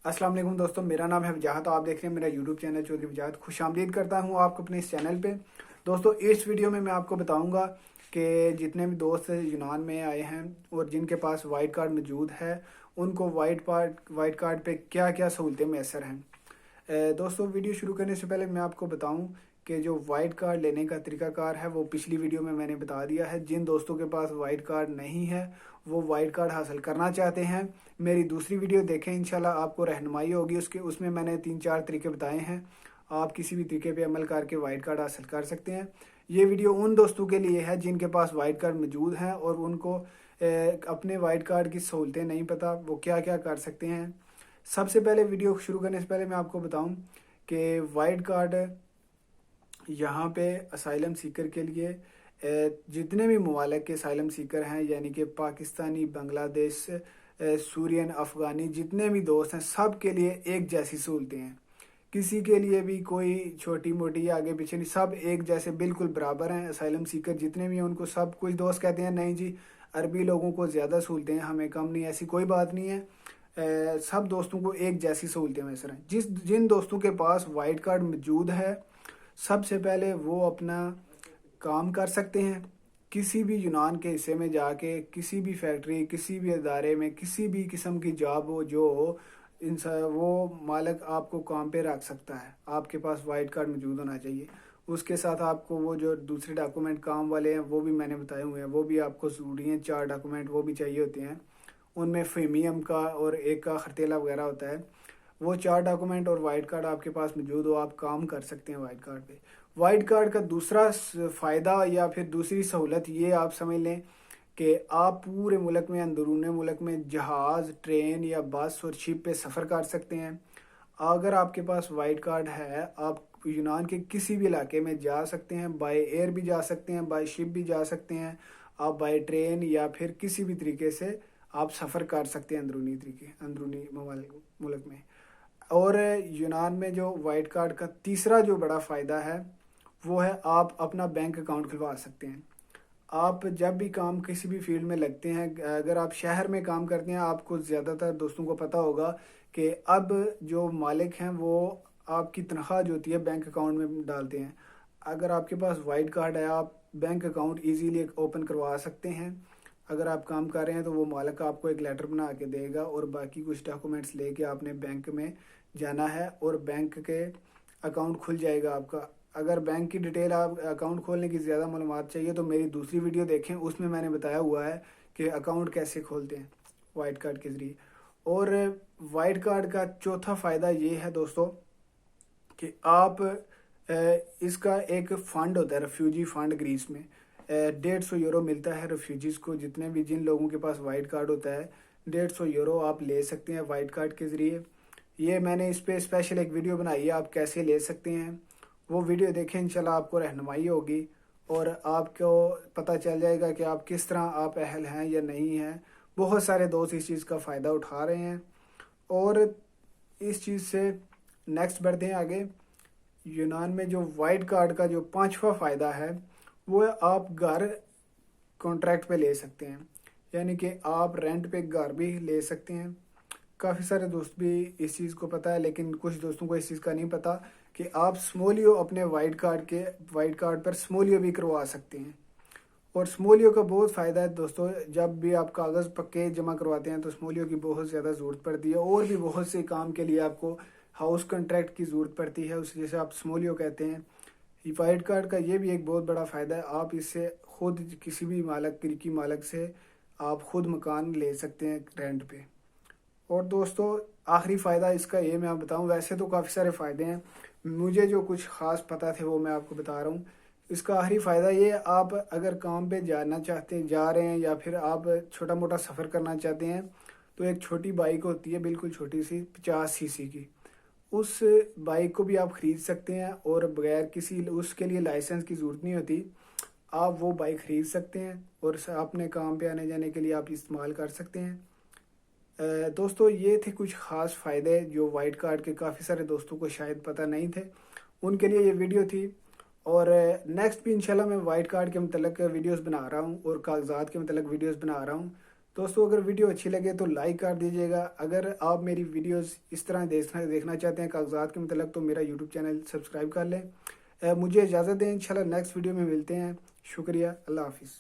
अस्सलाम वालेकुम दोस्तों, मेरा नाम है वजाहत। आप देख रहे हैं मेरा यूट्यूब चैनल चौधरी वजाहत। खुश आमदीद करता हूँ आपको अपने इस चैनल पे। दोस्तों, इस वीडियो में मैं आपको बताऊंगा कि जितने भी दोस्त यूनान में आए हैं और जिनके पास वाइट कार्ड मौजूद है, उनको वाइट कार्ड पे क्या क्या सहूलतें मैसर हैं। दोस्तों, वीडियो शुरू करने से पहले मैं आपको बताऊं कि जो वाइट कार्ड लेने का तरीकाकार है वो पिछली वीडियो में मैंने बता दिया है। जिन दोस्तों के पास वाइट कार्ड नहीं है, वो वाइट कार्ड हासिल करना चाहते हैं, मेरी दूसरी वीडियो देखें, इंशाल्लाह आपको रहनुमाई होगी। उसमें मैंने 3-4 तरीके बताए हैं। आप किसी भी तरीके पे अमल करके वाइट कार्ड हासिल कर सकते हैं। ये वीडियो उन दोस्तों के लिए है जिनके पास वाइट कार्ड मौजूद हैं और उनको अपने वाइट कार्ड की सहूलतें नहीं पता, वो क्या क्या कर सकते हैं। सबसे पहले वीडियो शुरू करने से पहले मैं आपको बताऊं कि वाइट कार्ड यहाँ पे असाइलम सीकर के लिए जितने भी ममालिक के असाइलम सीकर हैं, यानी कि पाकिस्तानी, बांग्लादेश, सूरियन, अफ़गानी, जितने भी दोस्त हैं, सब के लिए एक जैसी सहूलतें हैं। किसी के लिए भी कोई छोटी मोटी या आगे पीछे नहीं, सब एक जैसे बिल्कुल बराबर हैं। असाइलम सीकर जितने भी हैं उनको सब, कुछ दोस्त कहते हैं नहीं जी अरबी लोगों को ज़्यादा सहूलतें हैं, हमें कम नहीं। ऐसी कोई बात नहीं है। सब दोस्तों को एक जैसी सहूलतें मैसर हैं। जिन दोस्तों के पास वाइट कार्ड मौजूद है, सबसे पहले वो अपना काम कर सकते हैं। किसी भी यूनान के हिस्से में जाके, किसी भी फैक्ट्री, किसी भी इदारे में, किसी भी किस्म की जॉब हो जो हो, वो मालिक आपको काम पे रख सकता है। आपके पास वाइट कार्ड मौजूद होना चाहिए। उसके साथ आपको वो जो दूसरे डॉक्यूमेंट काम वाले हैं वो भी मैंने बताए हुए हैं, वो भी आपको ज़रूरी हैं। 4 डॉक्यूमेंट वो भी चाहिए होते हैं। उनमें फेमियम का और एक का खर्तेला वगैरह होता है। वो 4 डॉक्यूमेंट और वाइट कार्ड आपके पास मौजूद हो, आप काम कर सकते हैं वाइट कार्ड पे। वाइट कार्ड का दूसरा फ़ायदा या फिर दूसरी सहूलत ये आप समझ लें कि आप पूरे मुल्क में, अंदरून मुल्क में जहाज़, ट्रेन या बस और शिप पे सफ़र कर सकते हैं। अगर आपके पास वाइट कार्ड है, आप यूनान के किसी भी इलाके में जा सकते हैं। बाय एयर भी जा सकते हैं, बाय शिप भी जा सकते हैं, आप बाय ट्रेन या फिर किसी भी तरीके से आप सफ़र कर सकते हैं अंदरूनी मुल्क में। और यूनान में जो वाइट कार्ड का तीसरा जो बड़ा फ़ायदा है वो है आप अपना बैंक अकाउंट खुलवा सकते हैं। आप जब भी काम किसी भी फील्ड में लगते हैं, अगर आप शहर में काम करते हैं, आपको ज़्यादातर दोस्तों को पता होगा कि अब जो मालिक हैं वो आपकी तनख्वाह जो होती है बैंक अकाउंट में डालते हैं। अगर आपके पास वाइट कार्ड है, आप बैंक अकाउंट इजीली ओपन करवा सकते हैं। अगर आप काम कर रहे हैं तो वो मालिक आपको एक लेटर बना के देगा और बाकी कुछ डॉक्यूमेंट्स लेके आपने बैंक में जाना है और बैंक के अकाउंट खुल जाएगा आपका। अगर बैंक की डिटेल, आप अकाउंट खोलने की ज़्यादा मालूमात चाहिए तो मेरी दूसरी वीडियो देखें, उसमें मैंने बताया हुआ है कि अकाउंट कैसे खोलते हैं वाइट कार्ड के ज़रिए। और वाइट कार्ड का चौथा फ़ायदा ये है दोस्तों कि आप इसका एक फ़ंड होता है, रेफ्यूजी फ़ंड। ग्रीस में 150 यूरो मिलता है रेफ्यूजीज़ को। जिन लोगों के पास वाइट कार्ड होता है, 150 यूरो आप ले सकते हैं वाइट कार्ड के ज़रिए। ये मैंने इस पर स्पेशल एक वीडियो बनाई है, आप कैसे ले सकते हैं। वो वीडियो देखें, इंशाल्लाह आपको रहनुमाई होगी और आपको पता चल जाएगा कि आप किस तरह आप अहल हैं या नहीं हैं। बहुत सारे दोस्त इस चीज़ का फ़ायदा उठा रहे हैं। और इस चीज़ से नेक्स्ट बढ़ते हैं आगे। यूनान में जो वाइट कार्ड का जो पांचवा फ़ायदा है वो है आप घर कॉन्ट्रैक्ट पे ले सकते हैं, यानी कि आप रेंट पे घर भी ले सकते हैं। काफ़ी सारे दोस्त भी इस चीज़ को पता है, लेकिन कुछ दोस्तों को इस चीज़ का नहीं पता कि आप स्मोलियो अपने वाइट कार्ड पर स्मोलियो भी करवा सकते हैं। और स्मोलियो का बहुत फ़ायदा है दोस्तों। जब भी आप कागज़ पक्के जमा करवाते हैं तो स्मोलियो की बहुत ज़्यादा ज़रूरत पड़ती है। और भी बहुत से काम के लिए आपको हाउस कॉन्ट्रैक्ट की ज़रूरत पड़ती है, उस जैसे आप स्मोलियो कहते हैं। वाइट कार्ड का ये भी एक बहुत बड़ा फ़ायदा है, आप इससे खुद किसी भी मालिक से आप खुद मकान ले सकते हैं रेंट पे। और दोस्तों, आखिरी फ़ायदा इसका ये मैं आपको बताऊं, वैसे तो काफ़ी सारे फ़ायदे हैं, मुझे जो कुछ ख़ास पता थे वो मैं आपको बता रहा हूँ। इसका आखिरी फ़ायदा ये, आप अगर काम पे जा रहे हैं या फिर आप छोटा मोटा सफ़र करना चाहते हैं, तो एक छोटी बाइक होती है, बिल्कुल छोटी सी, 50 सीसी की। उस बाइक को भी आप ख़रीद सकते हैं और बगैर किसी, उसके लिए लाइसेंस की ज़रूरत नहीं होती। आप वो बाइक ख़रीद सकते हैं और अपने काम पे आने जाने के लिए आप इस्तेमाल कर सकते हैं। दोस्तों, ये थे कुछ ख़ास फ़ायदे जो वाइट कार्ड के काफ़ी सारे दोस्तों को शायद पता नहीं थे, उनके लिए ये वीडियो थी। और नेक्स्ट भी इंशाल्लाह मैं वाइट कार्ड के मतलब वीडियोस बना रहा हूँ और कागजात के मतलब वीडियोस बना रहा हूँ। दोस्तों अगर वीडियो अच्छी लगे तो लाइक कर दीजिएगा। अगर आप मेरी वीडियोस इस तरह देखना चाहते हैं कागजात के मतलब, तो मेरा यूट्यूब चैनल सब्सक्राइब कर लें। मुझे इजाज़त दें, इंशाल्लाह नेक्स्ट वीडियो में मिलते हैं। शुक्रिया, अल्लाह हाफिज़।